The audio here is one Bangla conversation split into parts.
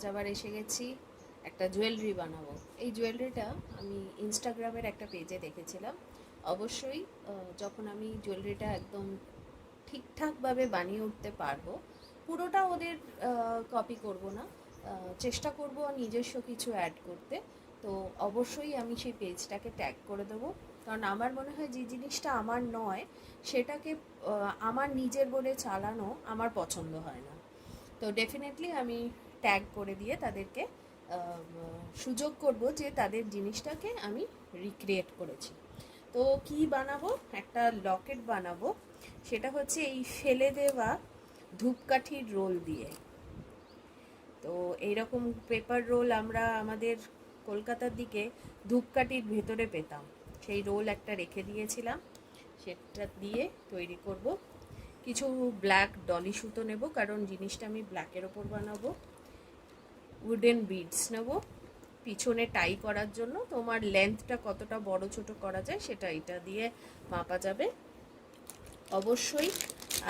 আজ আবার এসে গেছি একটা জুয়েলারি বানাবো। এই জুয়েলারিটা আমি ইনস্টাগ্রামের একটা পেজে দেখেছিলাম। অবশ্যই যখন আমি জুয়েলারিটা একদম ঠিকঠাকভাবে বানিয়ে উঠতে পারবো, পুরোটা ওদের কপি করব না, চেষ্টা করব নিজস্ব কিছু অ্যাড করতে। তো অবশ্যই আমি সেই পেজটাকে ট্যাগ করে দেবো, কারণ আমার মনে হয় যে জিনিসটা আমার নয় সেটাকে আমার নিজের বলে চালানো আমার পছন্দ হয় না। তো ডেফিনেটলি আমি ট্যাগ করে দিয়ে তাদেরকে সুযোগ করব যে তাদের জিনিসটাকে আমি রিক্রিয়েট করেছি। তো কি বানাবো, একটা লকেট বানাবো। সেটা হচ্ছে এই ফেলে দেওয়া ধূপকাঠির রোল দিয়ে। তো এইরকম পেপার রোল আমরা আমাদের কলকাতার দিকে ধূপকাঠির ভেতরে পেতাম, সেই রোল একটা রেখে দিয়েছিলাম, সেটা দিয়ে তৈরি করব। কিছু ব্ল্যাক ডলি সুতো নেব, কারণ জিনিসটা আমি ব্ল্যাকের ওপর বানাবো। উডেন বিডস নেব পিছনে টাই করার জন্য। তোমার লেন্থটা কতটা বড় ছোট করা যায় সেটা এটা দিয়ে মাপা যাবে। অবশ্যই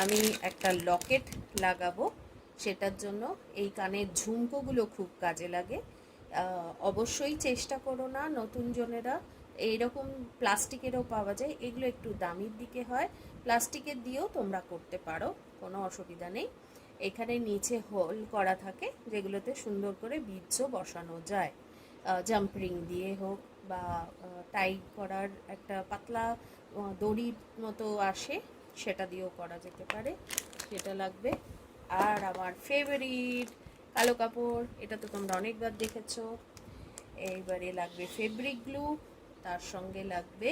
আমি একটা লকেট লাগাবো, সেটার জন্য এই কানের ঝুমকোগুলো খুব কাজে লাগে। অবশ্যই চেষ্টা করো না নতুন জনেরা, এইরকম প্লাস্টিকেরও পাওয়া যায়, এগুলো একটু দামির দিকে হয়। প্লাস্টিকের দিয়েও তোমরা করতে পারো, কোনো অসুবিধা নেই। এখানে নিচে হোল করা থাকে যেগুলোতে সুন্দর করে বিটসও বসানো যায়, জাম্প রিং দিয়ে হোক বা টাই করার একটা পাতলা দড়ির মতো আসে, সেটা দিয়েও করা যেতে পারে, সেটা লাগবে। আর আমার ফেভারিট কালো কাপড়, এটা তো তোমরা অনেকবার দেখেছো। এইবারে লাগবে ফেব্রিক গ্লু, তার সঙ্গে লাগবে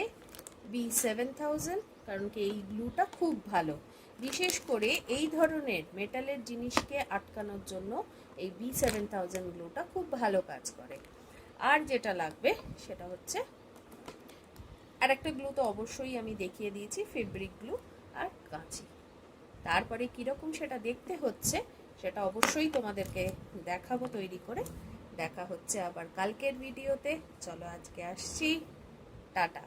B7000, কারণ কি এই গ্লুটা খুব ভালো, বিশেষ করে এই ধরনের মেটালের জিনিসকে আটকানোর জন্য এই B7000 গ্লুটা খুব ভালো কাজ করে। আর যেটা লাগবে সেটা হচ্ছে আর একটা গ্লু, তো অবশ্যই আমি দেখিয়ে দিয়েছি, ফেব্রিক গ্লু আর কাঁচি। তারপরে কীরকম সেটা দেখতে হচ্ছে সেটা অবশ্যই তোমাদেরকে দেখাবো তৈরি করে। দেখা হচ্ছে আবার কালকের ভিডিওতে। চলো আজকে আসছি, টাটা।